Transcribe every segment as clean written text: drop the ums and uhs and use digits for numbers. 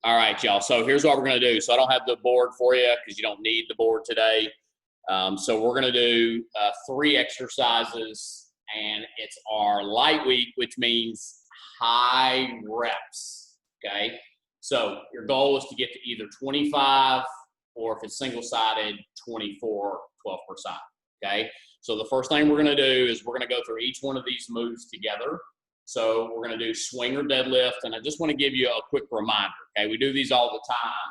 All right, y'all. So here's what we're going to do. So I don't have the board for you because you don't need the board today. So we're going to do 3 exercises, and it's our light week, which means high reps, okay? So your goal is to get to either 25 or if it's single-sided, 24, 12%, okay? So the first thing we're going to do is we're going to go through each one of these moves together. So we're going to do swing or deadlift, and I just want to give you a quick reminder, okay? We do these all the time,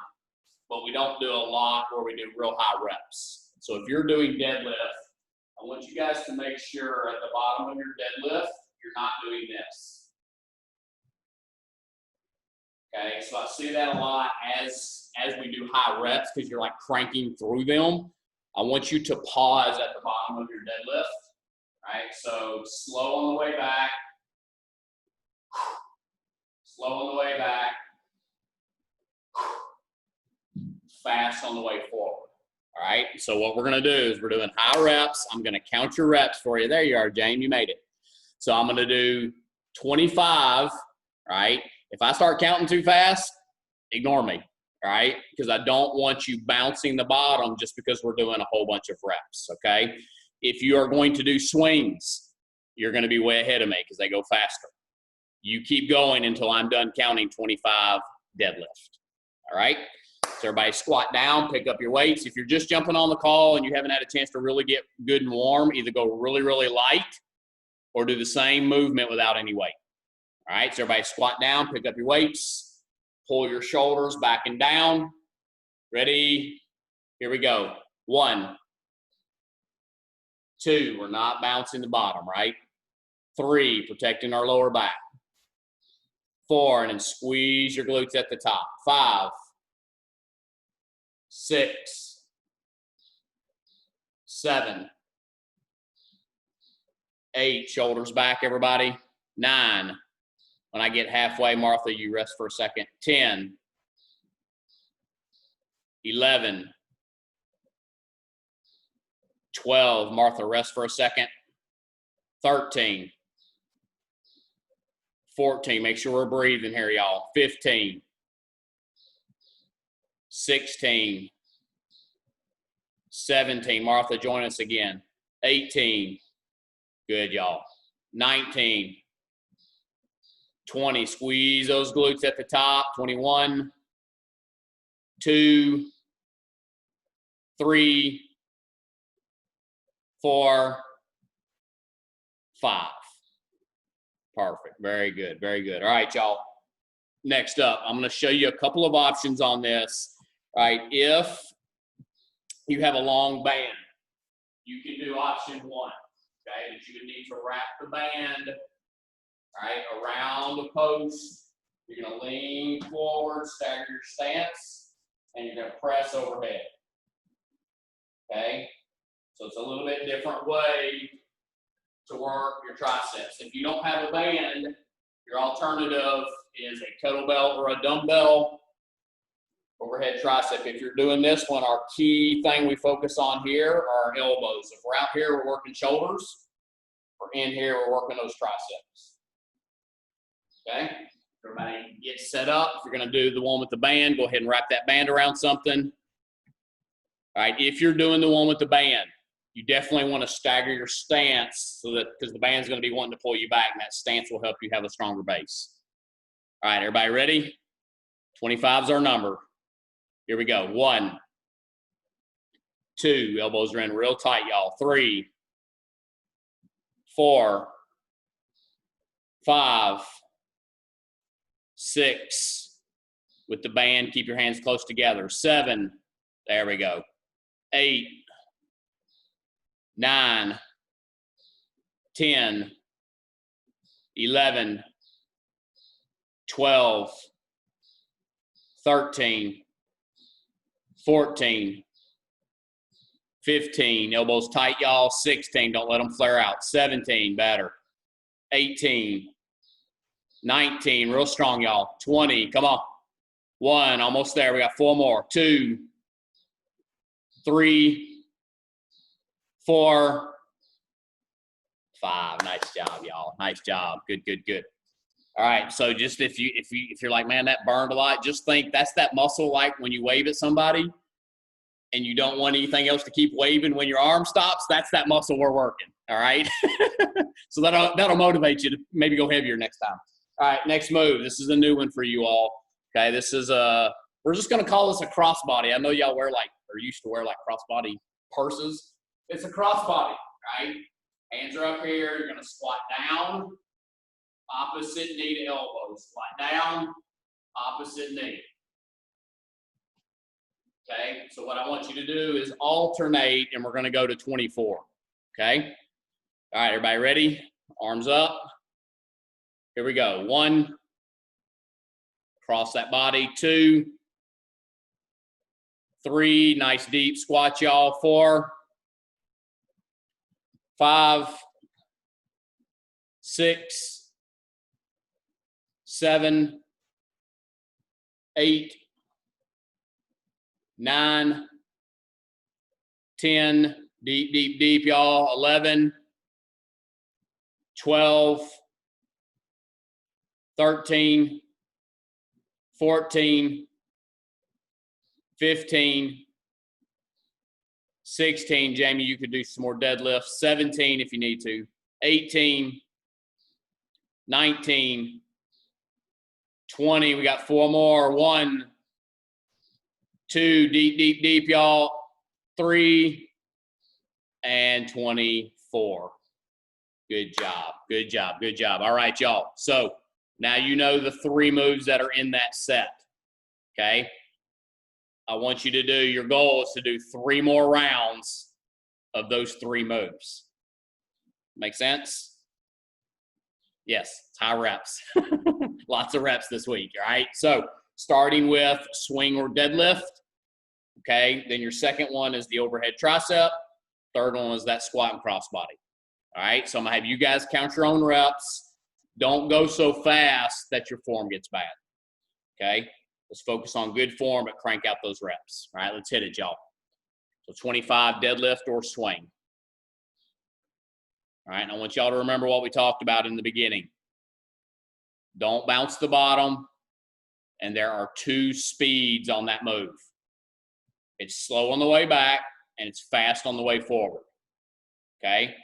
but we don't do a lot where we do real high reps. So if you're doing deadlift, I want you guys to make sure at the bottom of your deadlift, you're not doing this. Okay, so I see that a lot as we do high reps because you're like cranking through them. I want you to pause at the bottom of your deadlift, right? So slow on the way back. Slow on the way back, fast on the way forward. All right, so what we're going to do is we're doing high reps. I'm going to count your reps for you. There you are, Jane, you made it. So I'm going to do 25, right? If I start counting too fast, ignore me, all right? Because I don't want you bouncing the bottom just because we're doing a whole bunch of reps, okay? If you are going to do swings, you're going to be way ahead of me because they go faster. You keep going until I'm done counting 25 deadlift. All right? So everybody squat down, pick up your weights. If you're just jumping on the call and you haven't had a chance to really get good and warm, either go really, really light or do the same movement without any weight. All right? So everybody squat down, pick up your weights, pull your shoulders back and down. Ready? Here we go. 1, 2, we're not bouncing the bottom, right? 3, protecting our lower back. 4, and then squeeze your glutes at the top. 5, 6, 7, 8, shoulders back, everybody. 9, when I get halfway, Martha, you rest for a second. 10, 11, 12, Martha, rest for a second. 13, 14, make sure we're breathing here, y'all. 15, 16, 17, Martha, join us again. 18, good, y'all. 19, 20, squeeze those glutes at the top. 21, 2, 3, 4, 5. Perfect. Very good. Very good. All right, y'all. Next up, I'm going to show you a couple of options on this. All right. If you have a long band, you can do option 1. Okay. But you would need to wrap the band, all right, around the post. You're going to lean forward, stagger your stance, and you're going to press overhead. Okay. So it's a little bit different way to work your triceps. If you don't have a band, your alternative is a kettlebell or a dumbbell overhead tricep. If you're doing this one, our key thing we focus on here are our elbows. If we're out here, we're working shoulders. If we're in here, we're working those triceps. Okay? Everybody get set up. If you're going to do the one with the band, go ahead and wrap that band around something. All right, if you're doing the one with the band, you definitely want to stagger your stance so that because the band's going to be wanting to pull you back, and that stance will help you have a stronger base. All right, everybody ready? 25 is our number. Here we go. 1, 2, elbows are in real tight, y'all. 3, 4, 5, 6. With the band, keep your hands close together. 7, there we go. 8, 9, 10, 11, 12, 13, 14, 15, elbows tight, y'all. 16, don't let them flare out. 17, better. 18, 19, real strong, y'all. 20, come on. 1, almost there. We got 4 more. 2, 3, 4, 5. Nice job, y'all. Nice job. Good, good, good. All right. So just if you're like, man, that burned a lot, just think that's that muscle like when you wave at somebody and you don't want anything else to keep waving when your arm stops. That's that muscle we're working. All right. So that'll motivate you to maybe go heavier next time. All right. Next move. This is a new one for you all. Okay. This is we're just going to call this a crossbody. I know y'all wear like, or used to wear like crossbody purses. It's a crossbody, right? Hands are up here. You're going to squat down, opposite knee to elbow. Squat down, opposite knee. Okay, so what I want you to do is alternate, and we're going to go to 24. Okay, all right, everybody ready? Arms up. Here we go. 1, cross that body. 2, 3, nice deep squat, y'all. 4, 5, 6, 7, 8, 9, 10, deep, deep, deep, y'all. 11, 12, 13, 14, 15, 16. Jamie, you could do some more deadlifts. 17 if you need to. 18, 19, 20. We got 4 more. 1, 2, deep, deep, deep, y'all. 3, and 24. Good job, good job, good job. All right, y'all. So now you know the 3 moves that are in that set, okay? I want you to do, your goal is to do 3 more rounds of those 3 moves. Make sense? Yes, it's high reps. Lots of reps this week, all right? So starting with swing or deadlift, okay? Then your second one is the overhead tricep. Third one is that squat and crossbody. All right, so I'm gonna have you guys count your own reps. Don't go so fast that your form gets bad, okay? Let's focus on good form, but crank out those reps. All right, let's hit it, y'all. So 25 deadlift or swing. All right, and I want y'all to remember what we talked about in the beginning. Don't bounce the bottom, and there are 2 speeds on that move. It's slow on the way back, and it's fast on the way forward, okay?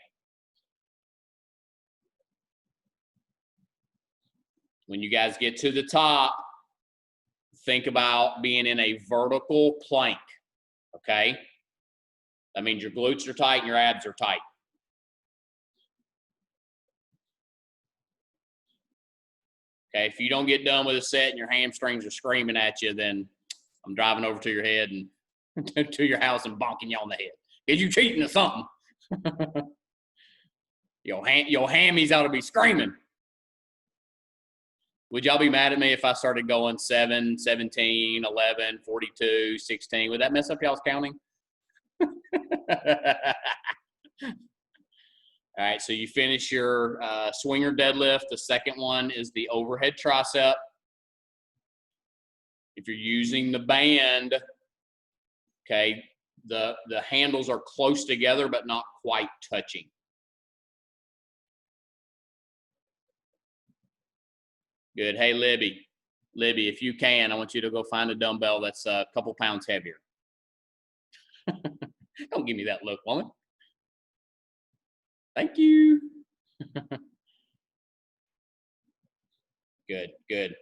When you guys get to the top, think about being in a vertical plank, okay? That means your glutes are tight and your abs are tight. Okay, if you don't get done with a set and your hamstrings are screaming at you, then I'm driving over to your head and to your house and bonking you on the head. Because you cheating or something. Your hammies ought to be screaming. Would y'all be mad at me if I started going 7, 17, 11, 42, 16? Would that mess up y'all's counting? All right, so you finish your swinger deadlift. The second one is the overhead tricep. If you're using the band, okay, the handles are close together but not quite touching. Good. Hey, Libby, if you can, I want you to go find a dumbbell that's a couple pounds heavier. Don't give me that look, woman. Thank you. Good, good.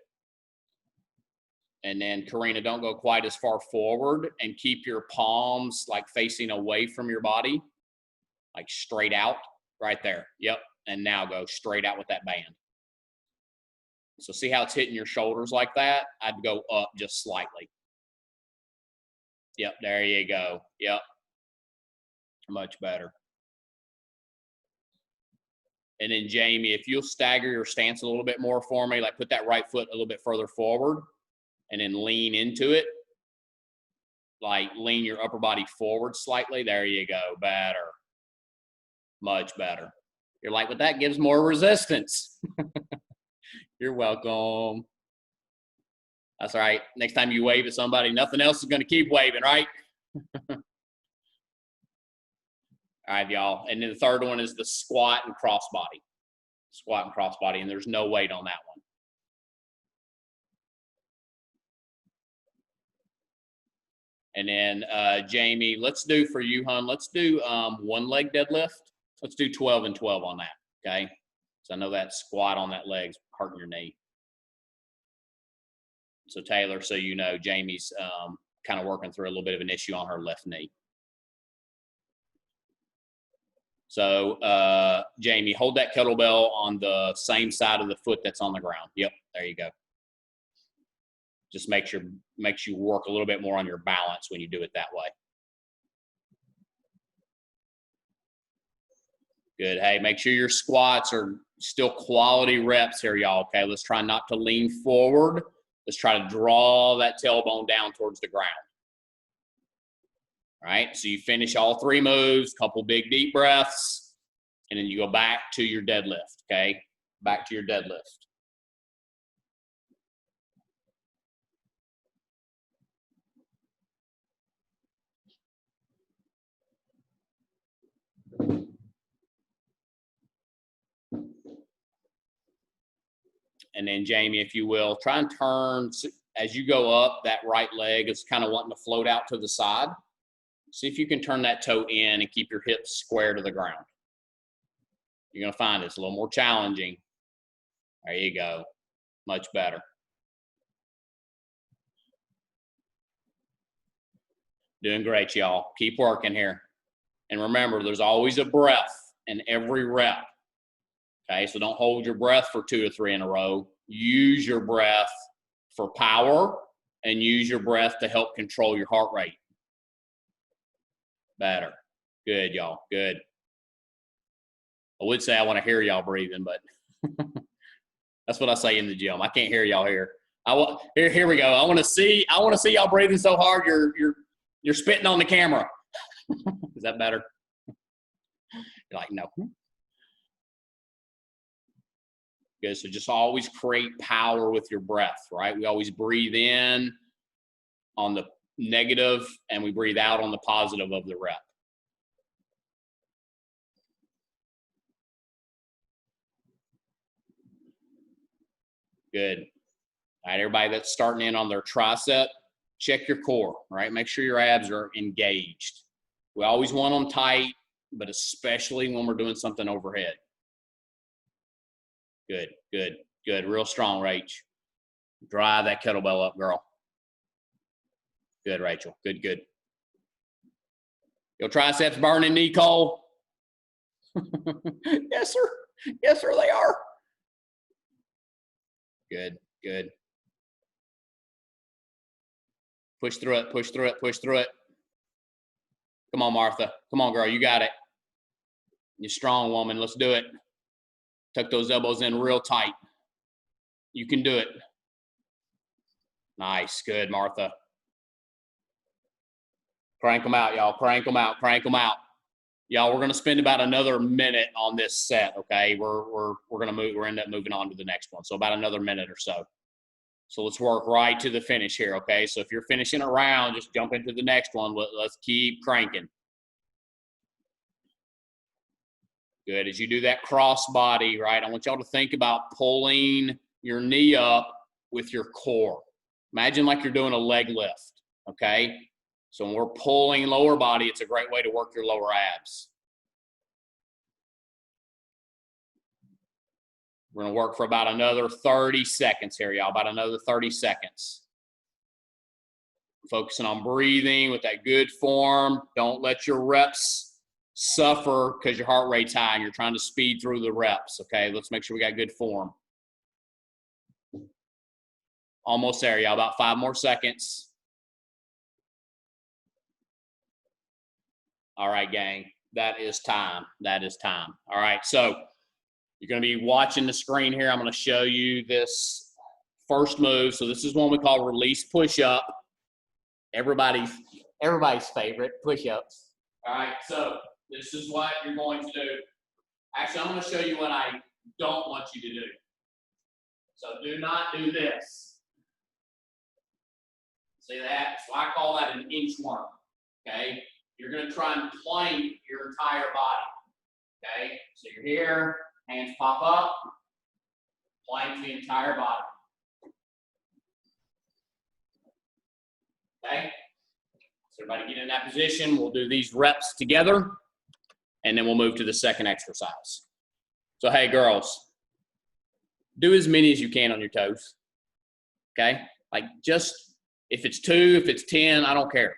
And then, Karina, don't go quite as far forward and keep your palms like facing away from your body, like straight out right there. Yep. And now go straight out with that band. So see how it's hitting your shoulders like that? I'd go up just slightly. Yep, there you go. Yep. Much better. And then Jamie, if you'll stagger your stance a little bit more for me, like put that right foot a little bit further forward and then lean into it. Like lean your upper body forward slightly. There you go. Better. Much better. You're like, but that gives more resistance. You're welcome. That's all right. Next time you wave at somebody, nothing else is going to keep waving, right? All right, y'all. And then the third one is the squat and crossbody. Squat and crossbody, and there's no weight on that one. And then Jamie, let's do for you, hon, let's do one leg deadlift. Let's do 12 and 12 on that, okay? So I know that squat on that leg's hurting your knee. So Taylor, so you know, Jamie's kind of working through a little bit of an issue on her left knee. So Jamie, hold that kettlebell on the same side of the foot that's on the ground. Yep, there you go. Just makes you work a little bit more on your balance when you do it that way. Good. Hey, make sure your squats are still quality reps here, y'all. Okay, let's try not to lean forward. Let's try to draw that tailbone down towards the ground. All right, so you finish all 3 moves, couple big deep breaths, and then you go back to your deadlift, okay? Back to your deadlift. And then Jamie, if you will, try and turn as you go up. That right leg is kind of wanting to float out to the side. See if you can turn that toe in and keep your hips square to the ground. You're going to find it's a little more challenging. There you go. Much better. Doing great, y'all. Keep working here. And remember, there's always a breath in every rep. Okay, so don't hold your breath for 2 to 3 in a row. Use your breath for power and use your breath to help control your heart rate. Better. Good, y'all. Good. I would say I want to hear y'all breathing, but that's what I say in the gym. I can't hear y'all here. Here we go. I want to see y'all breathing so hard you're spitting on the camera. Is that better? You're like, no. Good. So just always create power with your breath, right? We always breathe in on the negative and we breathe out on the positive of the rep. Good. All right, everybody that's starting in on their tricep, check your core, right? Make sure your abs are engaged. We always want them tight, but especially when we're doing something overhead. Good, good, good. Real strong, Rach. Drive that kettlebell up, girl. Good, Rachel. Good, good. Your triceps burning, Nicole? Yes, sir. Yes, sir, they are. Good, good. Push through it, push through it, push through it. Come on, Martha. Come on, girl. You got it. You're a strong woman. Let's do it. Tuck those elbows in real tight. You can do it. Nice. Good, Martha. Crank them out, y'all. Crank them out. Crank them out. Y'all, we're going to spend about another minute on this set, okay? We're going to move. We're end up moving on to the next one. So about another minute or so. So let's work right to the finish here, okay? So if you're finishing a round, just jump into the next one. Let's keep cranking. Good. As you do that cross body, right, I want y'all to think about pulling your knee up with your core. Imagine like you're doing a leg lift, okay? So when we're pulling lower body, it's a great way to work your lower abs. We're going to work for about another 30 seconds here, y'all, about another 30 seconds. Focusing on breathing with that good form. Don't let your reps suffer because your heart rate's high and you're trying to speed through the reps, okay? Let's make sure we got good form. Almost there, y'all, about 5 more seconds. All right, gang, that is time. That is time. All right, so you're going to be watching the screen here. I'm going to show you this first move. So this is one we call release push-up. Everybody's favorite, push-ups. All right, so this is what you're going to do. Actually, I'm going to show you what I don't want you to do. So do not do this. See that? So I call that an inchworm, okay? You're going to try and plank your entire body, okay? So you're here, hands pop up, plank the entire body. Okay? So everybody get in that position. We'll do these reps together, and then we'll move to the second exercise. So, hey, girls, do as many as you can on your toes, okay? Like just, if it's 2, if it's 10, I don't care,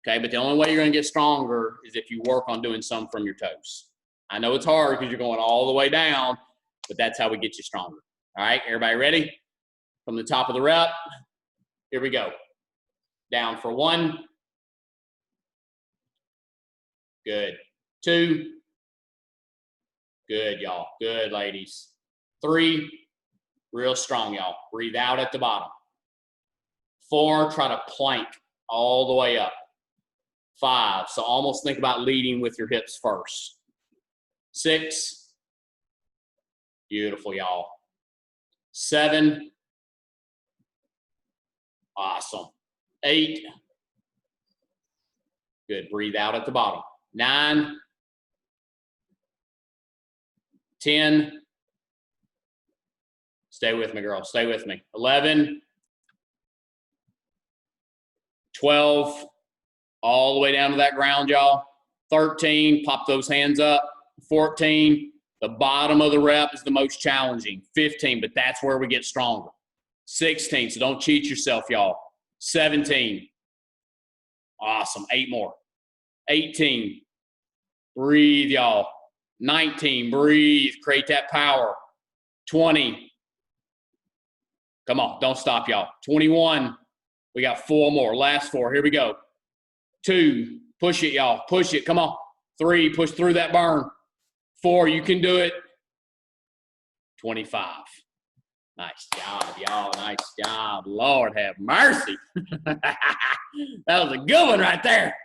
okay? But the only way you're gonna get stronger is if you work on doing some from your toes. I know it's hard because you're going all the way down, but that's how we get you stronger. All right, everybody ready? From the top of the rep, here we go. Down for 1. Good. 2. Good, y'all. Good, ladies. 3. Real strong, y'all. Breathe out at the bottom. 4. Try to plank all the way up. 5. So almost think about leading with your hips first. 6. Beautiful, y'all. 7. Awesome. 8. Good. Breathe out at the bottom. 9. 10. Stay with me, girl. Stay with me. 11. 12. All the way down to that ground, y'all. 13. Pop those hands up. 14. The bottom of the rep is the most challenging. 15, but that's where we get stronger. 16, so don't cheat yourself, y'all. 17. Awesome. 8 more. 18. Breathe, y'all. 19. Breathe. Create that power. 20. Come on. Don't stop, y'all. 21. We got 4 more. Last 4. Here we go. 2. Push it, y'all. Push it. Come on. 3. Push through that burn. 4. You can do it. 25. Nice job, y'all. Nice job. Lord have mercy. That was a good one right there.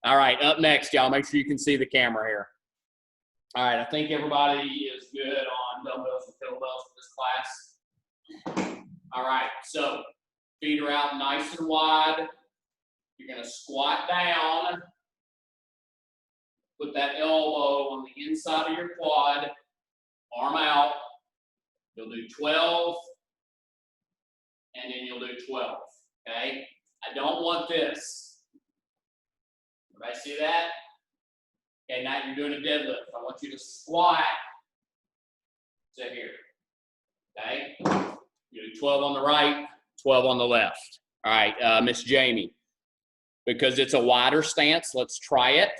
All right, up next, y'all. Make sure you can see the camera here. All right, I think everybody is good on dumbbells and kettlebells for this class. All right, so feet are out nice and wide. You're going to squat down. Put that elbow on the inside of your quad. Arm out. You'll do 12, and then you'll do 12, okay? I don't want this. Everybody see that? Okay, now you're doing a deadlift. I want you to squat to here, okay? You do 12 on the right, 12 on the left. All right, Miss Jamie, because it's a wider stance, let's try it.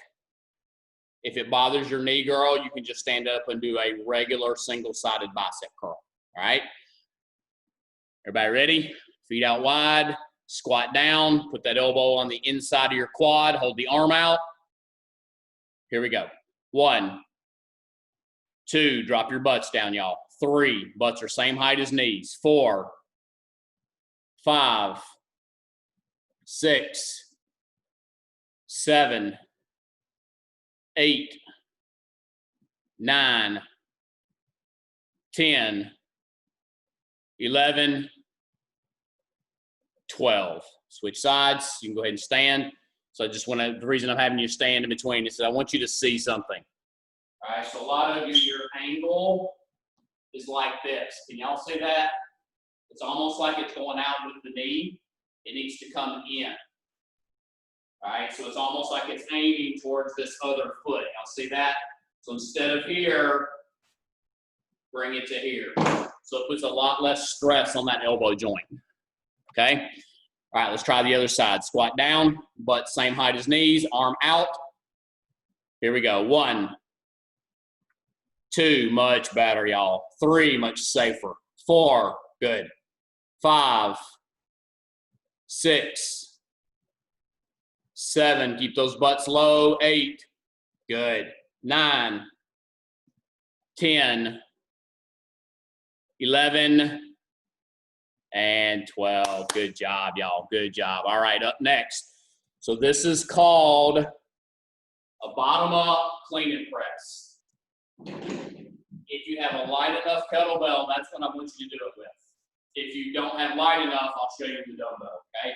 If it bothers your knee, girl, you can just stand up and do a regular single-sided bicep curl. All right, everybody ready? Feet out wide, squat down, put that elbow on the inside of your quad, hold the arm out. Here we go. 1, 2, drop your butts down, y'all. 3, butts are same height as knees. 4, 5, 6, 7, 8, 9, 10, 11, 12. Switch sides. You can go ahead and stand. So I just want to, the reason I'm having you stand in between is that I want you to see something. All right, so a lot of you, your angle is like this. Can y'all see that? It's almost like it's going out with the knee. It needs to come in. All right, so it's almost like it's aiming towards this other foot. Y'all see that? So instead of here, bring it to here. So it puts a lot less stress on that elbow joint, okay? All right, let's try the other side. Squat down, butt same height as knees, arm out. Here we go. 1, 2, much better, y'all. 3, much safer. 4, good. 5, 6, 7, keep those butts low. 8, good. 9, 10, 11, and 12. Good job, y'all. Good job. All right, up next. So this is called a bottom-up clean and press. If you have a light enough kettlebell, that's what I want you to do it with. If you don't have light enough, I'll show you the dumbbell, okay?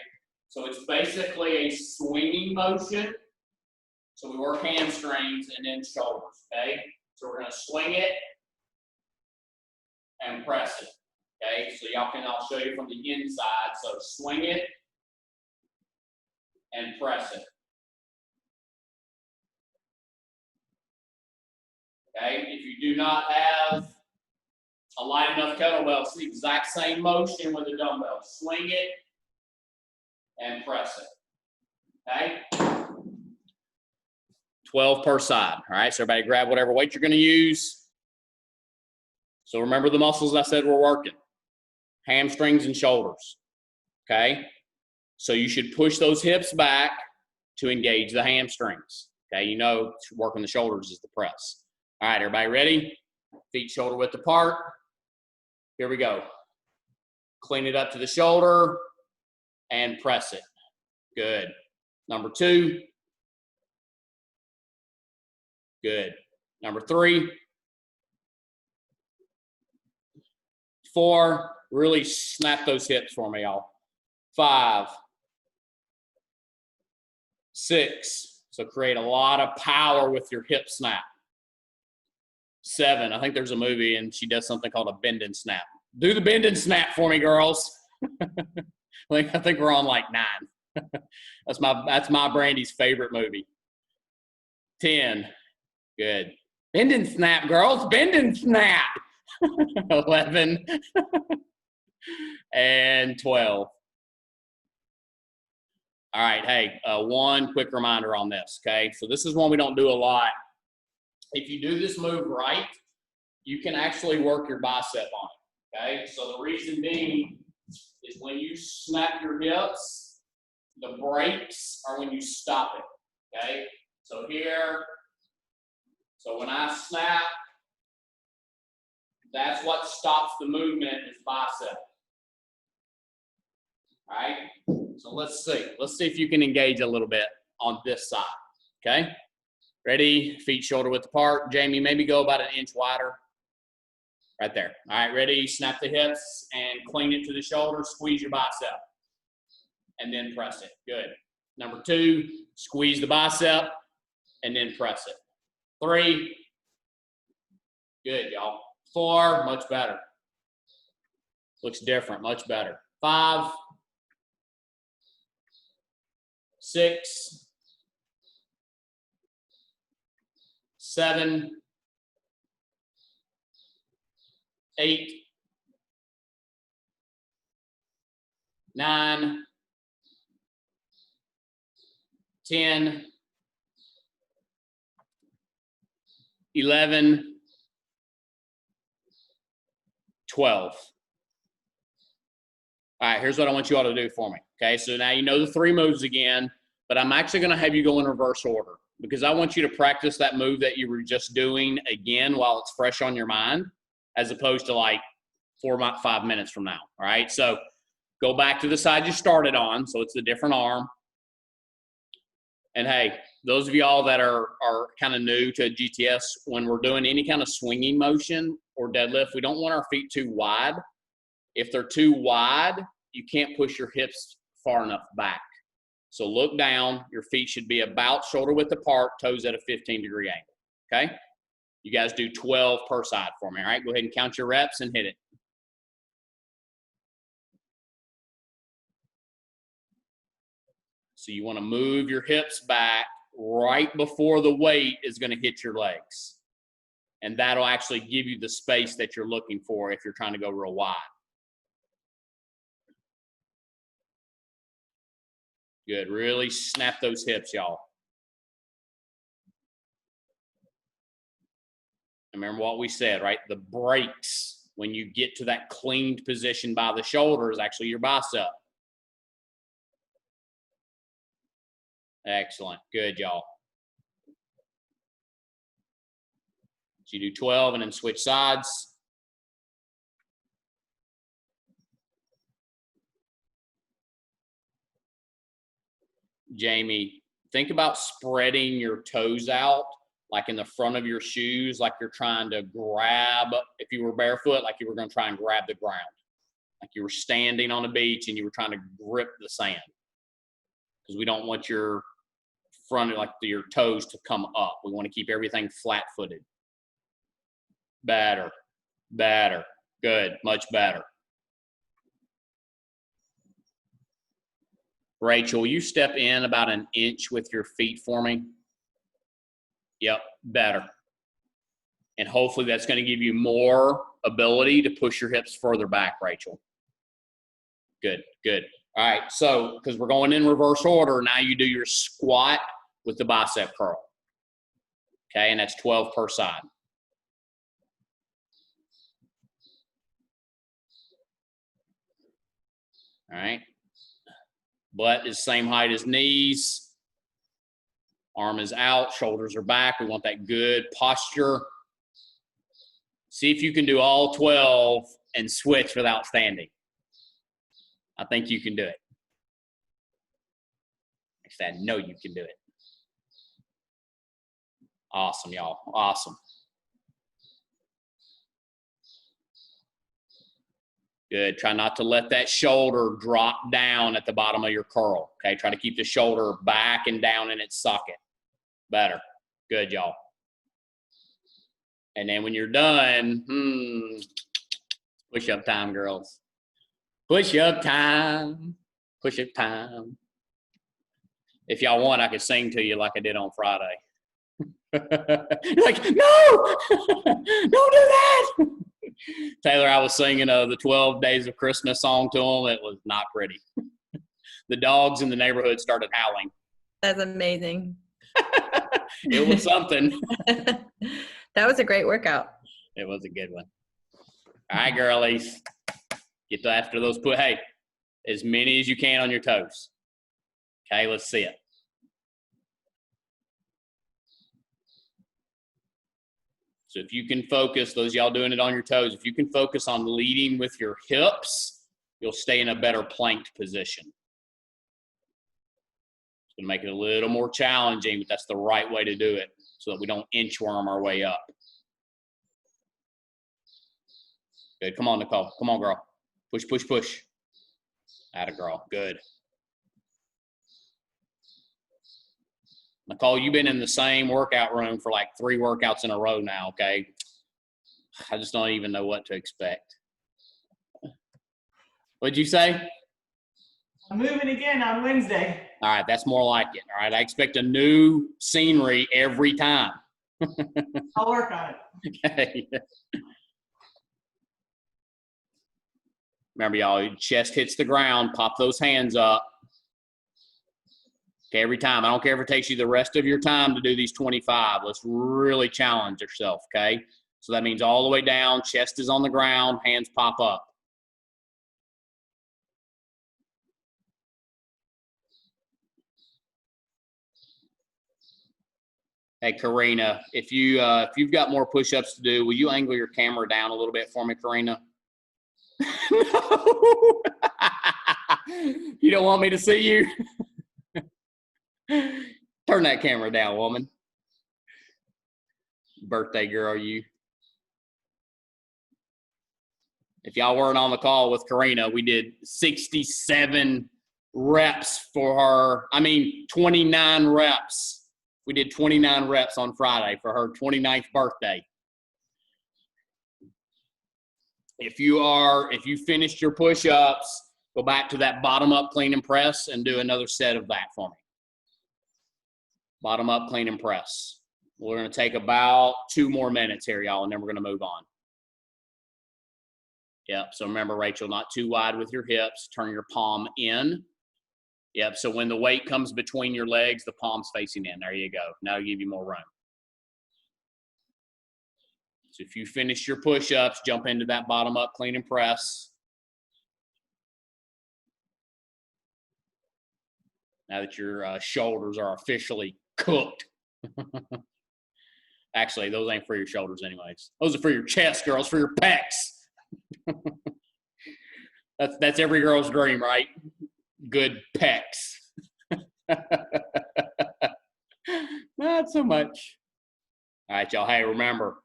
So it's basically a swinging motion. So we work hamstrings and then shoulders, okay? So we're gonna swing it and press it, okay? So I'll show you from the inside. So swing it and press it. Okay, if you do not have a light enough kettlebell, it's the exact same motion with the dumbbell. Swing it and press it. Okay? 12 per side. All right, so everybody grab whatever weight you're going to use. So remember the muscles I said we're working. Hamstrings and shoulders. Okay? So you should push those hips back to engage the hamstrings. Okay, you know working the shoulders is the press. All right, everybody ready? Feet shoulder width apart. Here we go. Clean it up to the shoulder and press it. Good. Number 2. Good. Number 3. 4. Really snap those hips for me, y'all. 5. 6. So create a lot of power with your hip snap. 7. I think there's a movie and she does something called a bend and snap. Do the bend and snap for me, girls. I think we're on like 9. That's my Brandy's favorite movie. 10. Good. Bend and snap, girls. Bend and snap. 11. And 12. All right, hey, one quick reminder on this, okay? So this is one we don't do a lot. If you do this move right, you can actually work your bicep on it, okay? So the reason being is when you snap your hips, the breaks are when you stop it, okay? So here, so when I snap, that's what stops the movement is bicep. All right, so let's see. Let's see if you can engage a little bit on this side, okay? Ready? Feet shoulder width apart. Jamie, maybe go about 1 inch wider. Right there. All right, ready? Snap the hips and clean it to the shoulder. Squeeze your bicep. And then press it. Good. Number 2, squeeze the bicep and then press it. 3. Good, y'all. 4, much better. Looks different, much better. 5. 6. 7. 8. 9. 10. 11. 12. All right, here's what I want you all to do for me. Okay, so now you know the 3 moves again, but I'm actually going to have you go in reverse order because I want you to practice that move that you were just doing again while it's fresh on your mind, as opposed to like 5 minutes from now. All right, so go back to the side you started on, so it's a different arm. And hey, those of y'all that are kind of new to GTS, when we're doing any kind of swinging motion or deadlift, we don't want our feet too wide. If they're too wide, you can't push your hips far enough back. So look down. Your feet should be about shoulder width apart, toes at a 15-degree angle, okay? You guys do 12 per side for me, all right? Go ahead and count your reps and hit it. So you want to move your hips back right before the weight is going to hit your legs. And that'll actually give you the space that you're looking for if you're trying to go real wide. Good. Really snap those hips, y'all. Remember what we said, right? The breaks when you get to that cleaned position by the shoulder is actually your bicep. Excellent. Good, y'all. So you do 12 and then switch sides. Jamie, think about spreading your toes out like in the front of your shoes, like you're trying to grab, if you were barefoot, like you were going to try and grab the ground. Like you were standing on the beach and you were trying to grip the sand. Because we don't want your front, like your toes to come up. We want to keep everything flat-footed. Better, better, good, much better. Rachel, you step in about an inch with your feet for me. Yep, better. And hopefully that's going to give you more ability to push your hips further back, Rachel. Good, good. All right, so because we're going in reverse order, now you do your squat with the bicep curl. Okay, and that's 12 per side. All right. Butt is same height as knees. Arm is out, shoulders are back. We want that good posture. See if you can do all 12 and switch without standing. I think you can do it. I know you can do it. Awesome, y'all. Awesome. Good. Try not to let that shoulder drop down at the bottom of your curl. Okay. Try to keep the shoulder back and down in its socket. Better. Good, y'all. And then when you're done, push-up time, girls. Push-up time. Push-up time. If y'all want, I could sing to you like I did on Friday. You're like, no! Don't do that! Taylor, I was singing the 12 Days of Christmas song to him. It was not pretty. The dogs in the neighborhood started howling. That's amazing. It was something. That was a great workout. It was a good one. All right, girlies. Get after those. Hey, as many as you can on your toes. Okay, let's see it. So if you can focus, those y'all doing it on your toes, if you can focus on leading with your hips, you'll stay in a better planked position. It's going to make it a little more challenging, but that's the right way to do it so that we don't inchworm our way up. Good. Come on, Nicole. Come on, girl. Push, push, push. Atta girl. Good. Nicole, you've been in the same workout room for like 3 workouts in a row now, okay? I just don't even know what to expect. What'd you say? I'm moving again on Wednesday. All right, that's more like it. All right, I expect a new scenery every time. I'll work on it. Okay. Remember, y'all, your chest hits the ground, pop those hands up. Okay, every time. I don't care if it takes you the rest of your time to do these 25. Let's really challenge yourself, okay? So that means all the way down, chest is on the ground, hands pop up. Hey, Karina, if you've got more push-ups to do, will you angle your camera down a little bit for me, Karina? No. You don't want me to see you? Turn that camera down, woman. Birthday girl, you. If y'all weren't on the call with Karina, we did 67 reps for her. 29 reps. We did 29 reps on Friday for her 29th birthday. If you finished your push-ups, go back to that bottom up clean and press and do another set of that for me. Bottom up clean and press. We're going to take about 2 more minutes here, y'all, and then we're going to move on. Yep, so remember, Rachel, not too wide with your hips. Turn your palm in. Yep, so when the weight comes between your legs, the palm's facing in. There you go. Now I'll give you more room. So if you finish your push-ups, jump into that bottom up clean and press. Now that your shoulders are officially cooked. Actually, those ain't for your shoulders anyways. Those are for your chest, girls, for your pecs. That's every girl's dream, right? Good pecs. Not so much. All right, y'all. Hey, remember,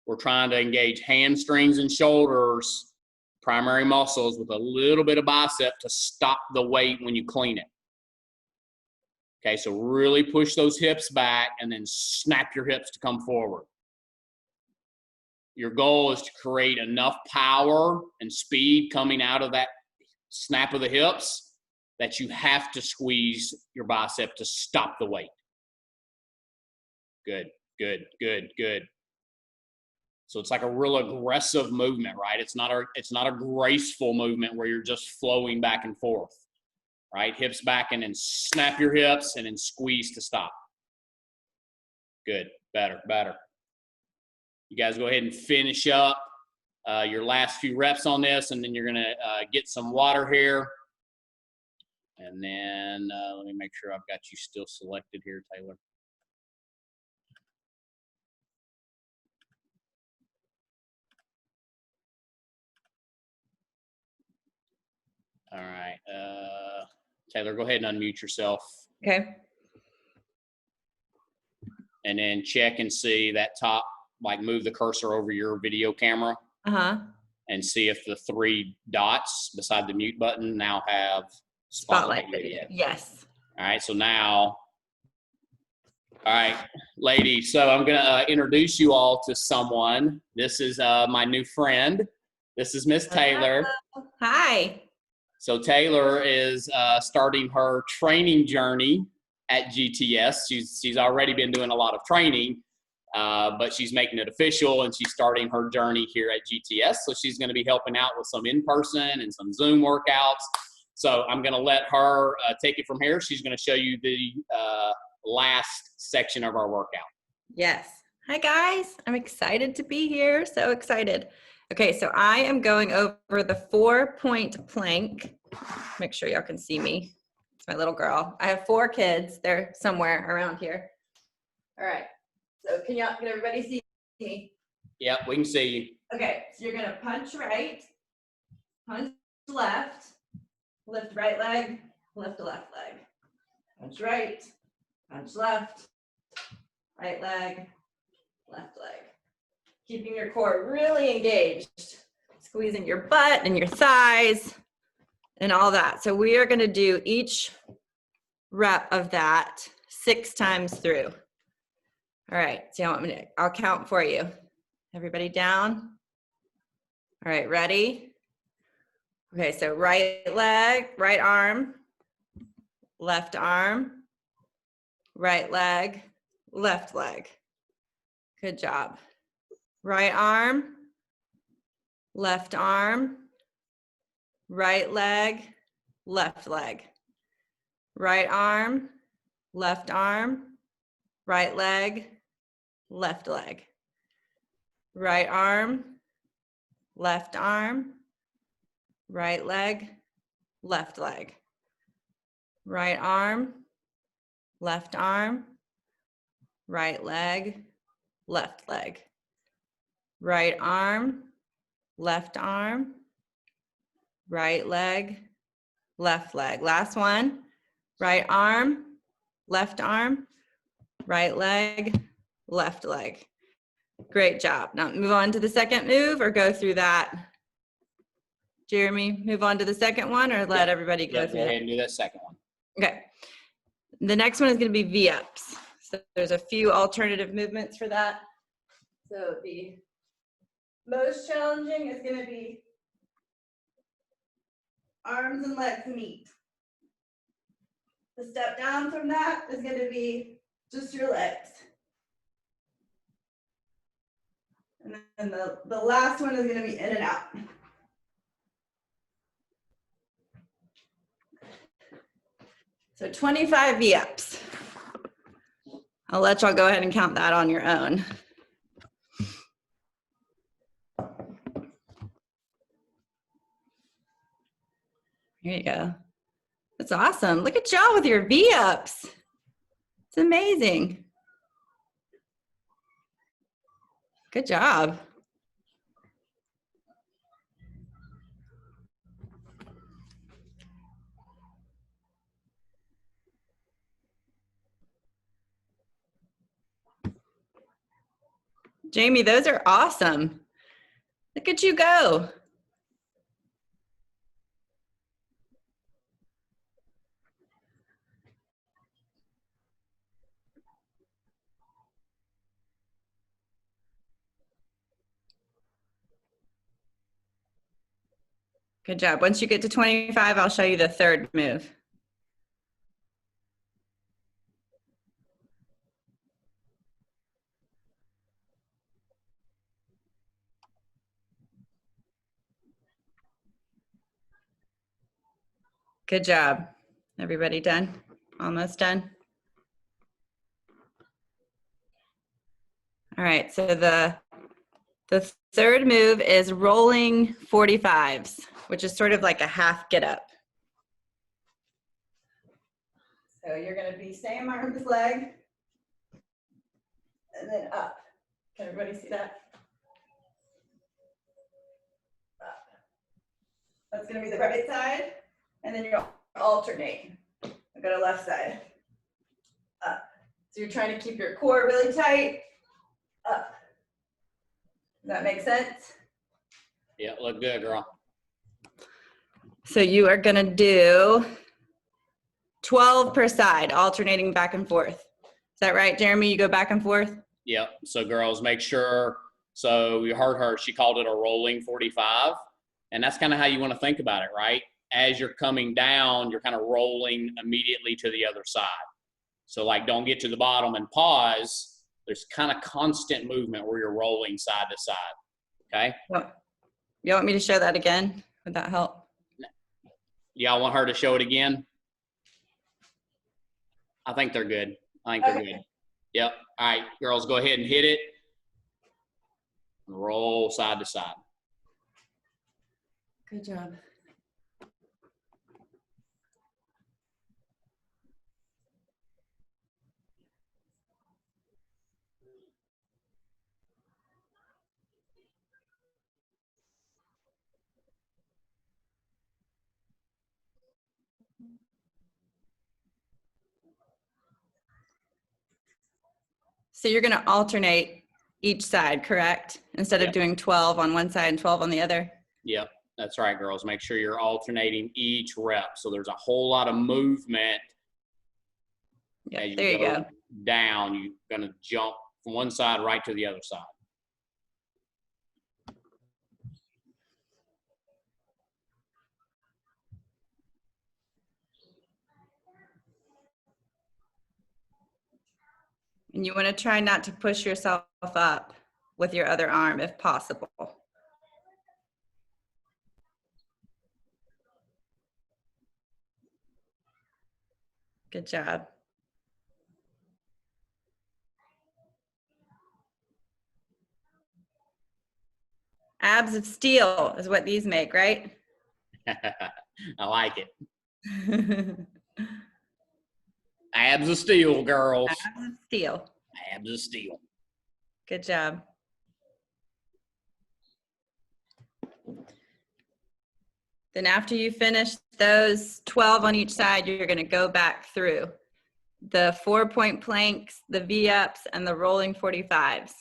we're trying to engage hamstrings and shoulders, primary muscles, with a little bit of bicep to stop the weight when you clean it. Okay, so really push those hips back and then snap your hips to come forward. Your goal is to create enough power and speed coming out of that snap of the hips that you have to squeeze your bicep to stop the weight. Good, good, good, good. So it's like a real aggressive movement, right? It's not a graceful movement where you're just flowing back and forth, right? Hips back and then snap your hips and then squeeze to stop. Good, better, better. You guys go ahead and finish up your last few reps on this, and then you're gonna get some water here. And then let me make sure I've got you still selected here, Taylor. All right, Taylor, go ahead and unmute yourself. Okay. And then check and see that top, like move the cursor over your video camera Uh-huh. and see if the 3 dots beside the mute button now have Spotlight video. video. Yes. All right, so now, all right, ladies, so I'm gonna introduce you all to someone. This is my new friend. This is Miss Taylor. Hi. So Taylor is starting her training journey at GTS. She's already been doing a lot of training, but she's making it official, and she's starting her journey here at GTS. So she's going to be helping out with some in-person and some Zoom workouts. So I'm going to let her take it from here. She's going to show you the last section of our workout. Yes. Hi, guys. I'm excited to be here. So excited. Okay, so I am going over the 4-point plank. Make sure y'all can see me. It's my little girl. I have 4 kids. They're somewhere around here. All right. So can everybody see me? Yep, we can see you. Okay, so you're gonna punch right, punch left, lift right leg, lift left leg. Punch right, punch left, right leg, left leg. Keeping your core really engaged, squeezing your butt and your thighs and all that. So we are gonna do each rep of that 6 times through. All right, so you want me to, I'll count for you. Everybody down? All right, ready? Okay, so right leg, right arm, left arm, right leg, left leg. Good job. Right arm, left arm, right leg, left leg. Right arm, left arm, right leg, left leg. Right arm, left arm, right leg, left leg. Right arm, left arm, right leg, left leg. Right arm, left arm, right leg, left leg. Last one. Right arm, left arm, right leg, left leg. Great job. Now move on to the second move or go through that. Jeremy, move on to the second one or let everybody go through Go ahead and do that second one. Okay. The next one is going to be V-ups. So there's a few alternative movements for that. So the most challenging is going to be arms and legs meet. The step down from that is going to be just your legs. And then the last one is going to be in and out. So 25 V-ups. I'll let y'all go ahead and count that on your own. Here you go. That's awesome. Look at y'all with your V-ups. It's amazing. Good job. Jamie, those are awesome. Look at you go. Good job. Once you get to 25, I'll show you the third move. Good job. Everybody done? Almost done? All right, so the third move is rolling 45s, which is sort of like a half get up. So you're gonna be same arm as leg, and then up. Can everybody see that? Up. That's gonna be the right side, and then you're alternating. Go to left side. Up. So you're trying to keep your core really tight. Up. Does that make sense? Yeah, look good, girl. So you are gonna do 12 per side, alternating back and forth. Is that right, Jeremy? You go back and forth? Yep. So girls, make sure. So you heard her. She called it a rolling 45, and that's kind of how you want to think about it, right? As you're coming down, you're kind of rolling immediately to the other side. So like, don't get to the bottom and pause. There's kind of constant movement where you're rolling side to side. Okay. You want me to show that again? Would that help? Y'all want her to show it again? I think they're good. I think they're Okay. good. Yep. All right, girls, go ahead and hit it. Roll side to side. Good job. So you're gonna alternate each side, correct? Instead of Yep. doing 12 on one side and 12 on the other? Yep. That's right, girls. Make sure you're alternating each rep. So there's a whole lot of movement. Yeah, As there you go. down, you're going to jump from one side right to the other side. And you wanna try not to push yourself up with your other arm if possible. Good job. Abs of steel is what these make, right? I like it. Abs of steel, girls. Abs of steel. Abs of steel. Good job. Then after you finish those 12 on each side, you're gonna go back through the 4-point planks, the V-ups, and the rolling 45s.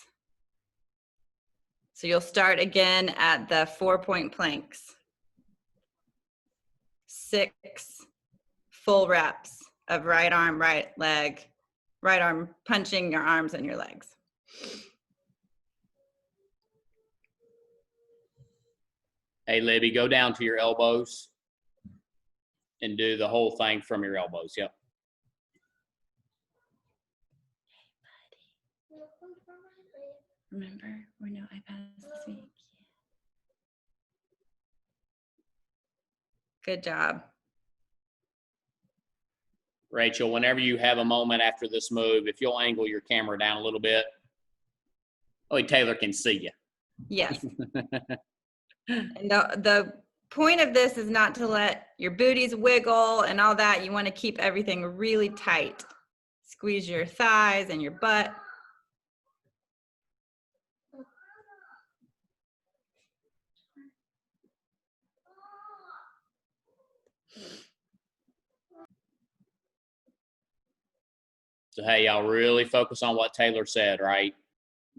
So you'll start again at the 4-point planks. 6 full reps of right arm, right leg, right arm punching your arms and your legs. Hey, Libby, go down to your elbows and do the whole thing from your elbows. Yep. Remember, we're no iPads this week. Good job. Rachel, whenever you have a moment after this move, if you'll angle your camera down a little bit. Oh, Taylor can see you. Yes. And the point of this is not to let your booties wiggle and all that. You want to keep everything really tight. Squeeze your thighs and your butt. So, hey, y'all really focus on what Taylor said, right?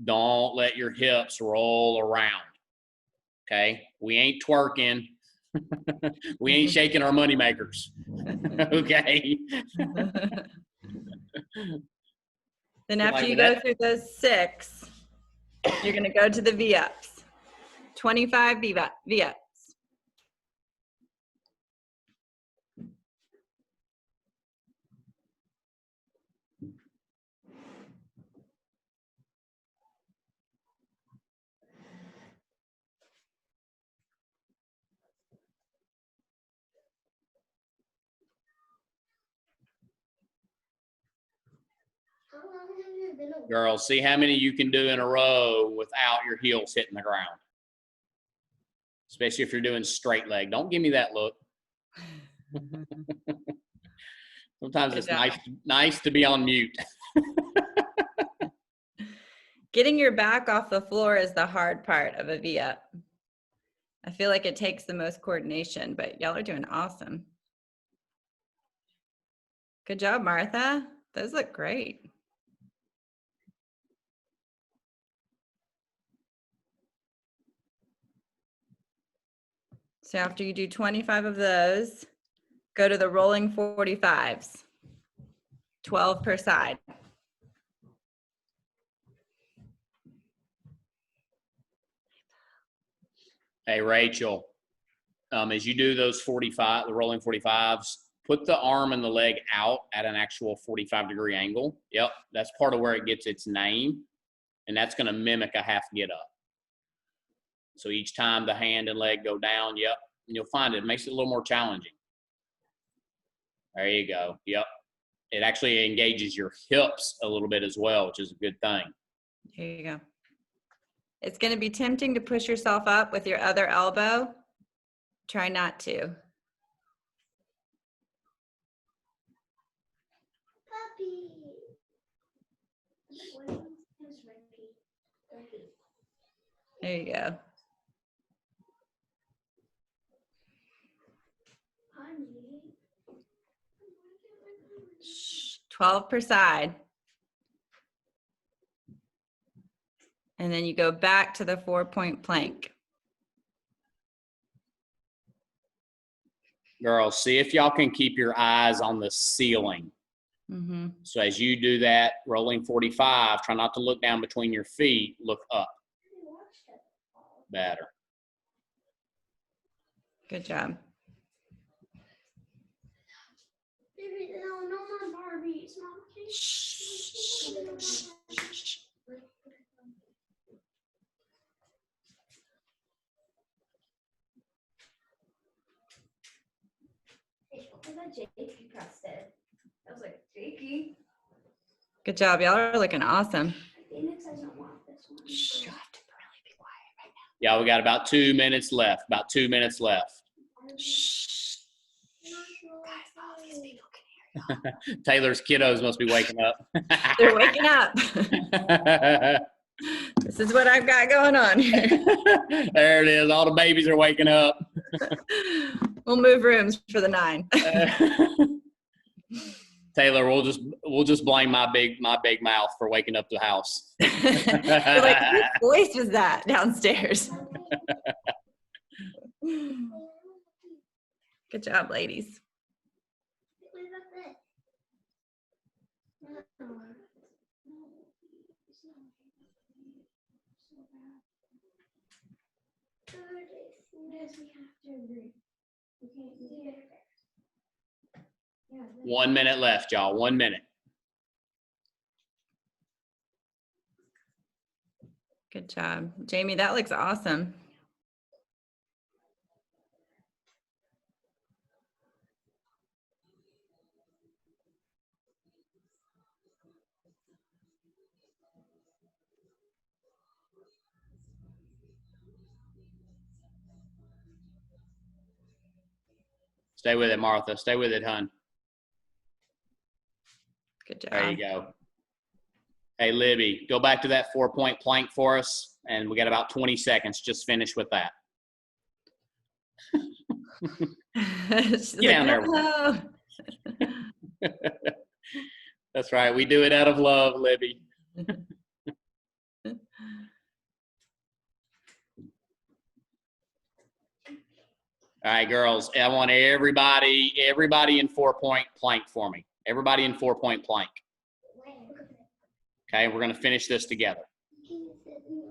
Don't let your hips roll around. Okay? We ain't twerking. We ain't shaking our money makers. Okay? Then You after like you that? go through those 6, you're going to go to the V-ups. 25 V-ups. Girls, see how many you can do in a row without your heels hitting the ground. Especially if you're doing straight leg. Don't give me that look. Sometimes Good it's job. nice to be on mute. Getting your back off the floor is the hard part of a V-up. I feel like it takes the most coordination, but y'all are doing awesome. Good job, Martha. Those look great. So after you do 25 of those, go to the rolling 45s, 12 per side. Hey, Rachel, as you do those 45, the rolling 45s, put the arm and the leg out at an actual 45-degree angle. Yep, that's part of where it gets its name, and that's going to mimic a half get up. So each time the hand and leg go down, yep, and you'll find it makes it a little more challenging. There you go. Yep. It actually engages your hips a little bit as well, which is a good thing. Here you go. It's going to be tempting to push yourself up with your other elbow. Try not to. Puppy. There you go. Shh, 12 per side. And then you go back to the 4-point plank. Girls, see if y'all can keep your eyes on the ceiling. Mm-hmm. So as you do that rolling 45, try not to look down between your feet, look up. Better. Good job. Baby, no more Barbies. Mom, that Jakey pressed it. I was like, Jakey. Good job. Y'all are looking awesome. Phoenix doesn't want this one. Shh, you have to really be quiet right Yeah, we got about 2 minutes left. About 2 minutes left. now. Shh. Guys, all these people can hear. Taylor's kiddos must be waking up. They're waking up. This is what I've got going on here. There it is. All the babies are waking up. We'll move rooms for the 9. Taylor, we'll just blame my big mouth for waking up the house. You're like, whose voice was that downstairs? Good job, ladies. What about this? No. Yes, we have to agree. We can't do it. Yeah, 1 minute left, y'all. 1 minute. Good job. Jamie, that looks awesome. Stay with it, Martha. Stay with it, hon. Good job. There you go. Hey, Libby, go back to that 4-point plank for us, and we got about 20 seconds. Just finish with that. She's Get down there. "Hello." That's right. We do it out of love, Libby. All right, girls. I want everybody in 4-point plank for me. Everybody in 4-point plank. Okay, we're going to finish this together.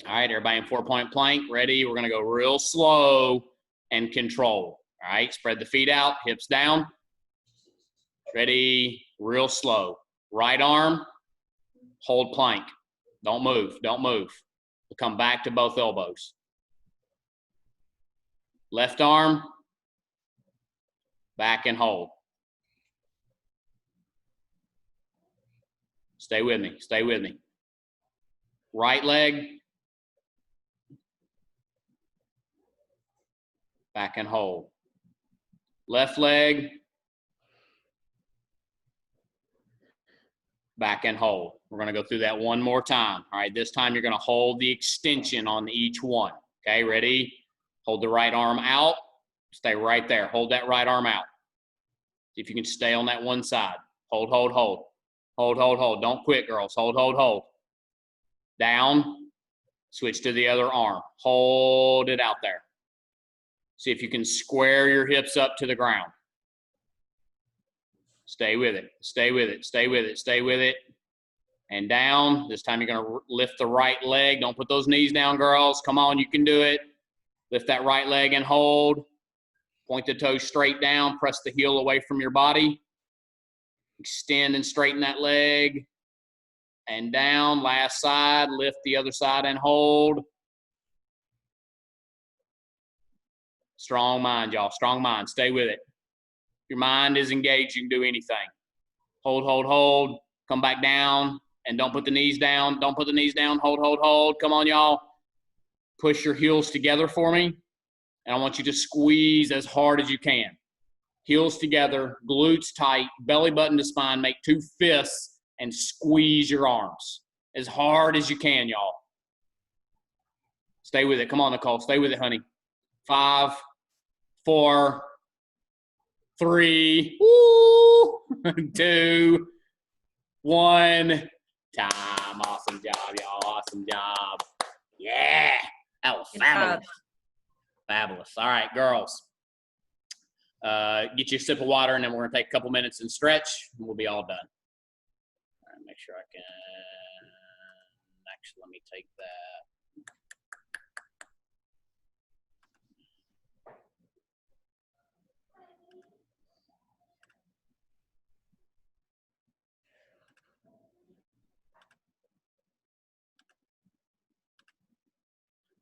All right, everybody in 4-point plank. Ready? We're going to go real slow and control. All right, spread the feet out, hips down. Ready? Real slow. Right arm, hold plank. Don't move. Don't move. We'll come back to both elbows. Left arm, back and hold. Stay with me. Stay with me. Right leg. Back and hold. Left leg. Back and hold. We're going to go through that one more time. All right, this time you're going to hold the extension on each one. Okay, ready? Hold the right arm out. Stay right there. Hold that right arm out. See if you can stay on that one side. Hold, hold, hold. Hold, hold, hold. Don't quit, girls. Hold, hold, hold. Down. Switch to the other arm. Hold it out there. See if you can square your hips up to the ground. Stay with it. Stay with it. Stay with it. Stay with it. And down. This time you're going to lift the right leg. Don't put those knees down, girls. Come on, you can do it. Lift that right leg and hold. Point the toes straight down. Press the heel away from your body. Extend and straighten that leg. And down. Last side. Lift the other side and hold. Strong mind, y'all. Strong mind. Stay with it. If your mind is engaged, you can do anything. Hold, hold, hold. Come back down. And don't put the knees down. Don't put the knees down. Hold, hold, hold. Come on, y'all. Push your heels together for me. And I want you to squeeze as hard as you can. Heels together, glutes tight, belly button to spine. Make 2 fists and squeeze your arms as hard as you can, y'all. Stay with it. Come on, Nicole. Stay with it, honey. 5, 4, 3, 2, 1. Time. Awesome job, y'all. Awesome job. Yeah. That was fabulous. Fabulous. All right, girls. Get you a sip of water, and then we're going to take a couple minutes and stretch, and we'll be all done. All right, make sure I can. Actually, let me take that.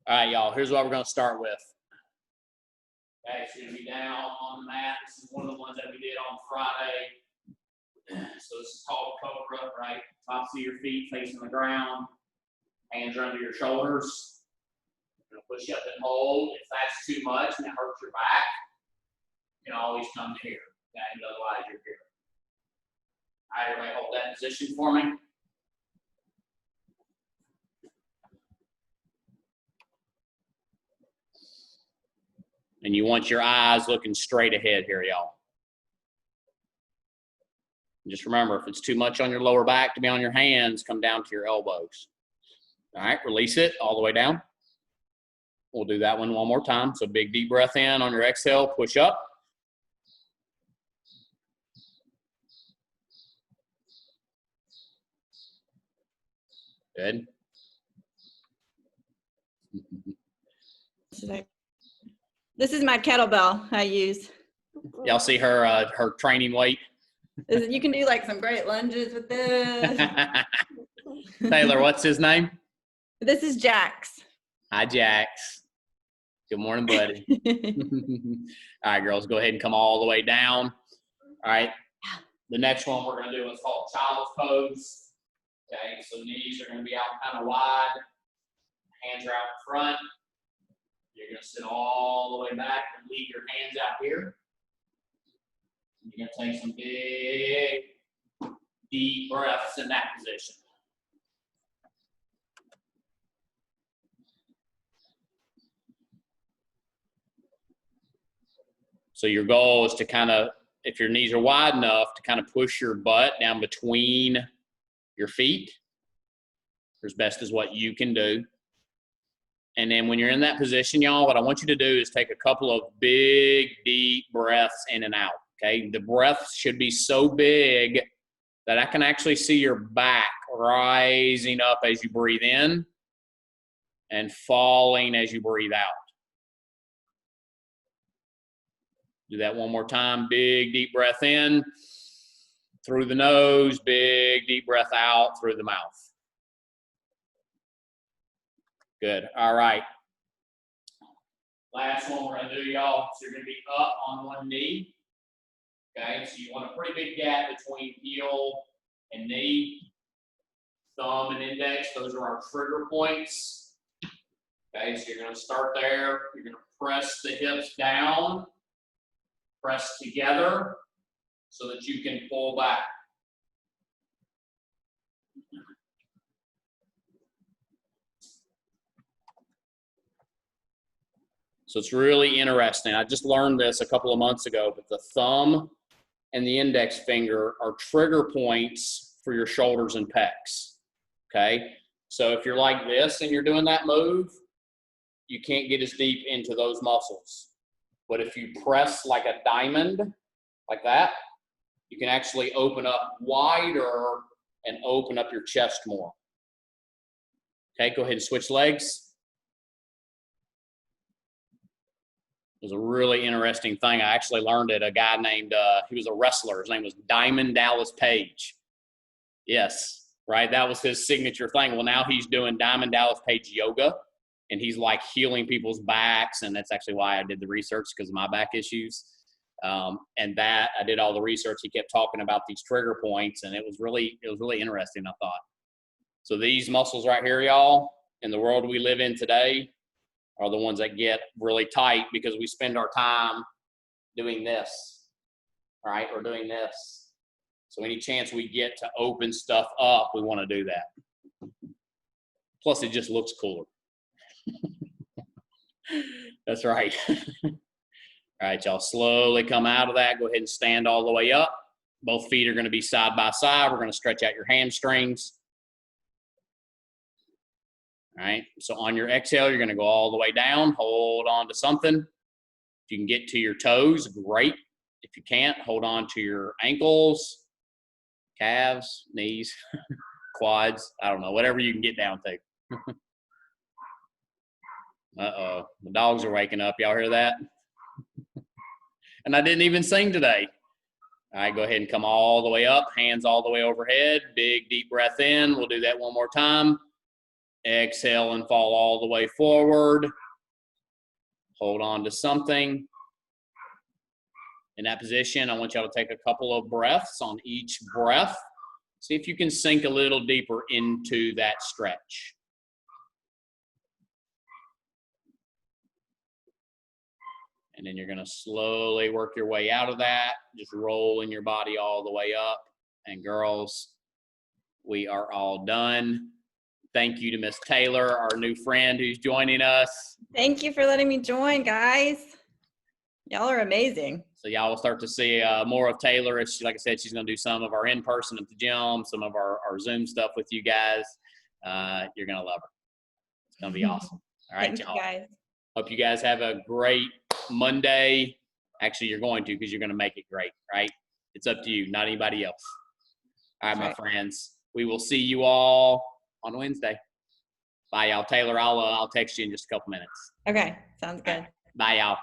All right, y'all, here's what we're going to start with. Okay, so you're going to be down on the mat. This is one of the ones that we did on Friday. So this is called Cobra, right? Tops of your feet facing the ground. Hands are under your shoulders. You're going to push up and hold. If that's too much and it hurts your back, you can always come to here. Okay, and otherwise you're here. All right, everybody hold that position for me. And you want your eyes looking straight ahead here, y'all. Just remember, if it's too much on your lower back to be on your hands, come down to your elbows. All right, release it all the way down. We'll do that one more time. So big deep breath in on your exhale, push up. Good. This is my kettlebell I use. Y'all see her her training weight? You can do like some great lunges with this. Taylor, what's his name? This is Jax. Hi, Jax. Good morning, buddy. All right, girls, go ahead and come all the way down. All right. The next one we're going to do is called child's pose. Okay, so knees are going to be out kind of wide. Hands are out in front. You're going to sit all the way back and leave your hands out here. You're going to take some big, deep breaths in that position. So your goal is to kind of, if your knees are wide enough, to kind of push your butt down between your feet as best as what you can do. And then when you're in that position, y'all, what I want you to do is take a couple of big, deep breaths in and out, okay? The breaths should be so big that I can actually see your back rising up as you breathe in and falling as you breathe out. Do that one more time. Big, deep breath in through the nose. Big, deep breath out through the mouth. Good. All right. Last one we're going to do, y'all. So you're going to be up on one knee. Okay. So you want a pretty big gap between heel and knee. thumb and index, those are our trigger points. Okay, so you're gonna start there. You're gonna press the hips down, press together so that you can pull back. So it's really interesting. I just learned this a couple of months ago, but the thumb and the index finger are trigger points for your shoulders and pecs. Okay, so if you're like this and you're doing that move, you can't get as deep into those muscles. But if you press like a diamond, like that, you can actually open up wider and open up your chest more. Okay, go ahead and switch legs. It was a really interesting thing. I actually learned it. A guy named, he was a wrestler. His name was Diamond Dallas Page. Yes, right? That was his signature thing. Well, now he's doing Diamond Dallas Page yoga, and he's like healing people's backs. And that's actually why I did the research, because of my back issues. And that I did all the research. He kept talking about these trigger points, and it was really interesting, I thought. So these muscles right here, y'all, in the world we live in today, are the ones that get really tight because we spend our time doing this, right? Or doing this. So any chance we get to open stuff up, we want to do that. Plus, it just looks cooler. That's right. All right, y'all, slowly come out of that. Go ahead and stand all the way up. Both feet are going to be side by side. We're going to stretch out your hamstrings. All right, so on your exhale, you're going to go all the way down. Hold on to something. If you can get to your toes, great. If you can't, hold on to your ankles, calves, knees, quads. I don't know, whatever you can get down to. Uh-oh, the dogs are waking up. Y'all hear that? And I didn't even sing today. All right, go ahead and come all the way up, hands all the way overhead. Big, deep breath in. We'll do that one more time. Exhale and fall all the way forward. Hold on to something. In that position, I want y'all to take a couple of breaths on each breath. See if you can sink a little deeper into that stretch. And then you're going to slowly work your way out of that, just rolling your body all the way up. And girls, we are all done. Thank you to Miss Taylor, our new friend who's joining us. Thank you for letting me join, guys. Y'all are amazing. So y'all will start to see more of Taylor. Like I said, she's going to do some of our in-person at the gym, some of our Zoom stuff with you guys. You're going to love her. It's going to be awesome. All right, Thank y'all. you, guys. Hope you guys have a great Monday. Actually, you're going to, because you're going to make it great, right? It's up to you, not anybody else. All right, my friends. We will see you all on Wednesday. Bye, y'all. Taylor, I'll text you in just a couple minutes. Okay, sounds good. Bye, y'all.